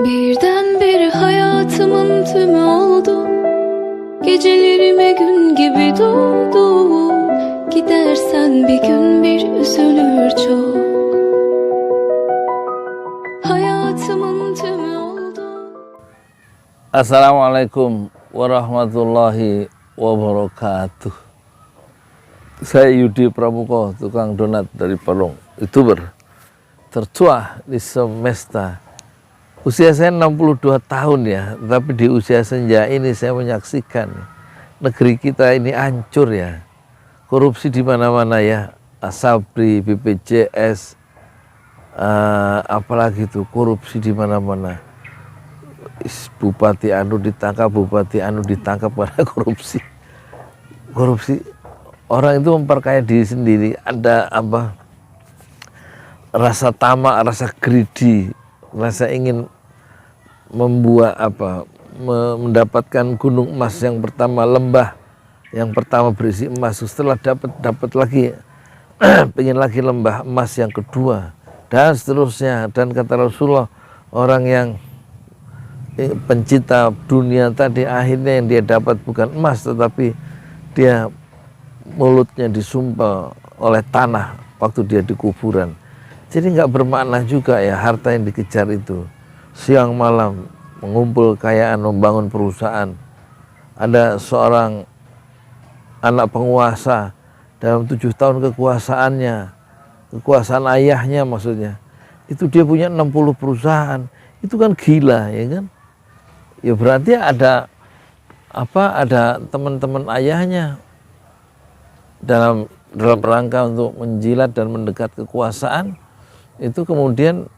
Birdenbire hayatımın tümü oldu. Gecelerime gün gibi doğdu. Gidersen bir gün bir üzülür çok. Hayatımın tümü oldu. Assalamualaikum warahmatullahi wabarakatuh. Saya Yudi Pramuko, tukang donat dari Palung, YouTuber tertua di semesta. Usia saya 62 tahun ya, tapi di usia senja ini saya menyaksikan negeri kita ini hancur ya. Korupsi di mana-mana ya, Asabri, BPJS, apalagi itu korupsi di mana-mana. Bupati anu ditangkap karena korupsi. Korupsi, orang itu memperkaya diri sendiri, ada apa? Rasa tamak, rasa greedy, rasa ingin membuat apa, mendapatkan gunung emas yang pertama, lembah yang pertama berisi emas, setelah dapat lagi pengen lagi lembah emas yang kedua dan seterusnya. Dan kata Rasulullah, orang yang pencinta dunia tadi akhirnya yang dia dapat bukan emas, tetapi dia mulutnya disumpal oleh tanah waktu dia di kuburan. Jadi nggak bermakna juga ya harta yang dikejar itu. Siang malam mengumpul kekayaan, membangun perusahaan. Ada seorang anak penguasa dalam 7 tahun kekuasaan ayahnya maksudnya, itu dia punya 60 perusahaan. Itu kan gila ya kan. Ya berarti ada teman-teman ayahnya dalam rangka untuk menjilat dan mendekat kekuasaan, itu kemudian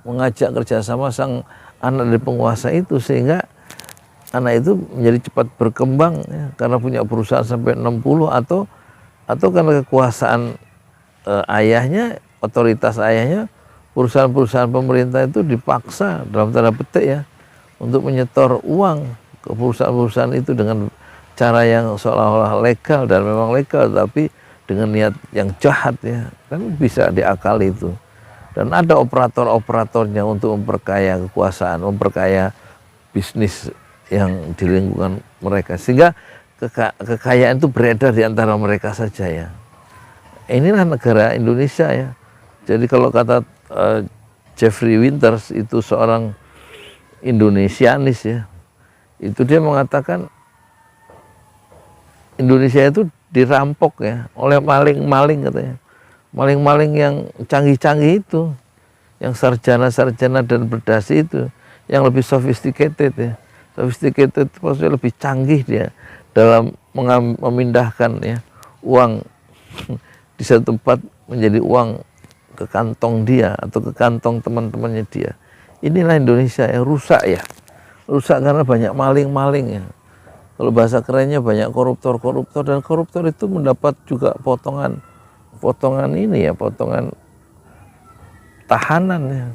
mengajak kerjasama sang anak dari penguasa itu, sehingga anak itu menjadi cepat berkembang ya, karena punya perusahaan sampai 60, atau karena kekuasaan ayahnya, otoritas ayahnya, perusahaan-perusahaan pemerintah itu dipaksa dalam tanda petik ya untuk menyetor uang ke perusahaan-perusahaan itu dengan cara yang seolah-olah legal, dan memang legal tapi dengan niat yang jahat ya, kan bisa diakali itu. Dan ada operator-operatornya untuk memperkaya kekuasaan, memperkaya bisnis yang di lingkungan mereka, sehingga kekayaan itu beredar di antara mereka saja ya. Inilah negara Indonesia ya. Jadi kalau kata Jeffrey Winters, itu seorang Indonesianis ya, itu dia mengatakan Indonesia itu dirampok ya oleh maling-maling katanya. Maling-maling yang canggih-canggih itu, yang sarjana-sarjana dan berdasi itu, yang lebih sophisticated ya. Sophisticated maksudnya lebih canggih dia dalam memindahkan ya uang di satu tempat menjadi uang ke kantong dia atau ke kantong teman-temannya dia. Inilah Indonesia yang rusak ya. Rusak karena banyak maling-maling ya. Kalau bahasa kerennya banyak koruptor-koruptor, dan koruptor itu mendapat juga potongan ini ya, potongan tahanan ya,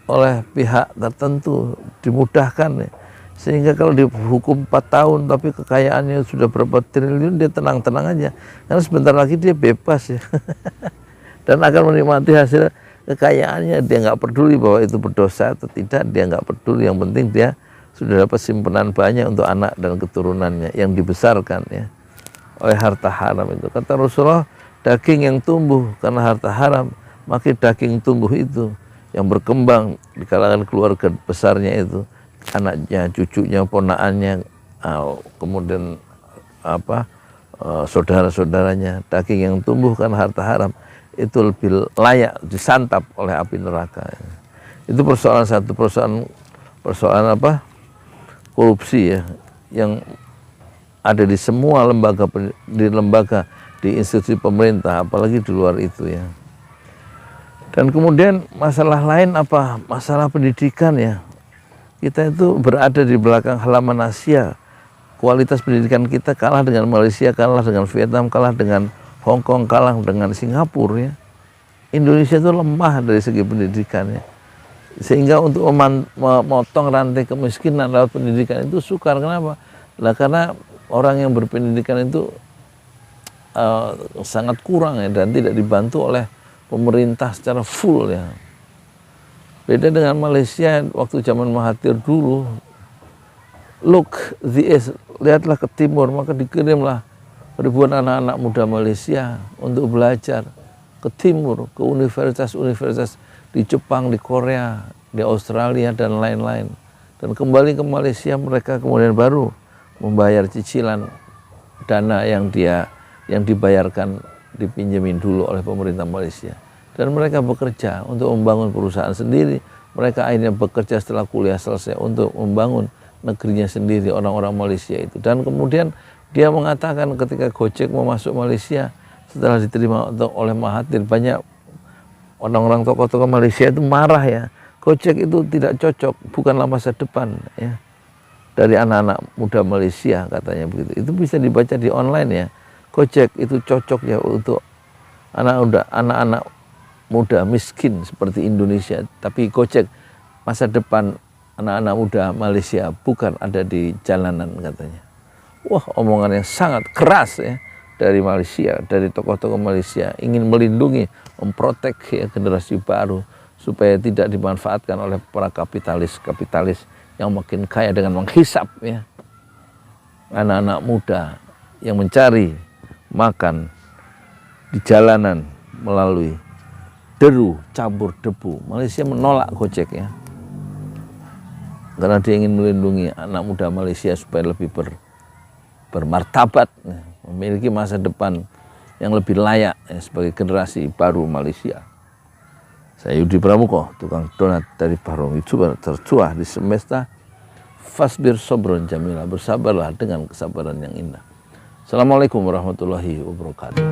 oleh pihak tertentu, dimudahkan ya. Sehingga kalau dihukum 4 tahun tapi kekayaannya sudah berapa triliun, dia tenang-tenang aja, karena sebentar lagi dia bebas ya. Dan akan menikmati hasil kekayaannya. Dia nggak peduli bahwa itu berdosa atau tidak, dia nggak peduli, yang penting dia sudah dapat simpanan banyak untuk anak dan keturunannya yang dibesarkan ya oleh harta haram itu. Kata Rasulullah, daging yang tumbuh karena harta haram, maka daging tumbuh itu yang berkembang di kalangan keluarga besarnya itu, anaknya, cucunya, ponakannya, kemudian saudara-saudaranya, daging yang tumbuh karena harta haram itu lebih layak disantap oleh api neraka. Itu persoalan satu, persoalan apa? Korupsi ya, yang ada di semua lembaga, di institusi pemerintah, apalagi di luar itu ya. Dan kemudian masalah lain apa? Masalah pendidikan ya. Kita itu berada di belakang halaman Asia. Kualitas pendidikan kita kalah dengan Malaysia, kalah dengan Vietnam, kalah dengan Hong Kong, kalah dengan Singapura ya. Indonesia itu lemah dari segi pendidikan ya. Sehingga untuk memotong rantai kemiskinan lewat pendidikan itu sukar. Kenapa? Nah, karena orang yang berpendidikan itu sangat kurang ya, dan tidak dibantu oleh pemerintah secara full ya. Beda dengan Malaysia waktu zaman Mahathir dulu, look the east, lihatlah ke timur, maka dikirimlah ribuan anak-anak muda Malaysia untuk belajar ke timur, ke universitas-universitas di Jepang, di Korea, di Australia, dan lain-lain. Dan kembali ke Malaysia, mereka kemudian baru membayar cicilan dana yang dibayarkan, dipinjemin dulu oleh pemerintah Malaysia. Dan mereka bekerja untuk membangun perusahaan sendiri. Mereka akhirnya bekerja setelah kuliah selesai untuk membangun negerinya sendiri, orang-orang Malaysia itu. Dan kemudian dia mengatakan ketika Gojek mau masuk Malaysia, setelah diterima oleh Mahathir, banyak orang-orang tokoh-tokoh Malaysia itu marah ya. Gojek itu tidak cocok, bukanlah masa depan ya dari anak-anak muda Malaysia, katanya begitu. Itu bisa dibaca di online ya. Gojek itu cocok ya untuk anak-anak muda miskin seperti Indonesia, tapi Gojek masa depan anak-anak muda Malaysia bukan ada di jalanan, katanya. Wah, omongan yang sangat keras ya dari Malaysia, dari tokoh-tokoh Malaysia, ingin melindungi, memprotek ya generasi baru supaya tidak dimanfaatkan oleh para kapitalis yang makin kaya dengan menghisap ya anak-anak muda yang mencari makan di jalanan melalui deru campur debu. Malaysia menolak Gojek ya, karena dia ingin melindungi anak muda Malaysia supaya lebih bermartabat, memiliki masa depan yang lebih layak ya, sebagai generasi baru Malaysia. Saya Yudi Pramuko, tukang donat dari Parung, YouTuber tercuah di semesta. Fasbir sobron jamila, bersabarlah dengan kesabaran yang indah. Assalamualaikum warahmatullahi wabarakatuh.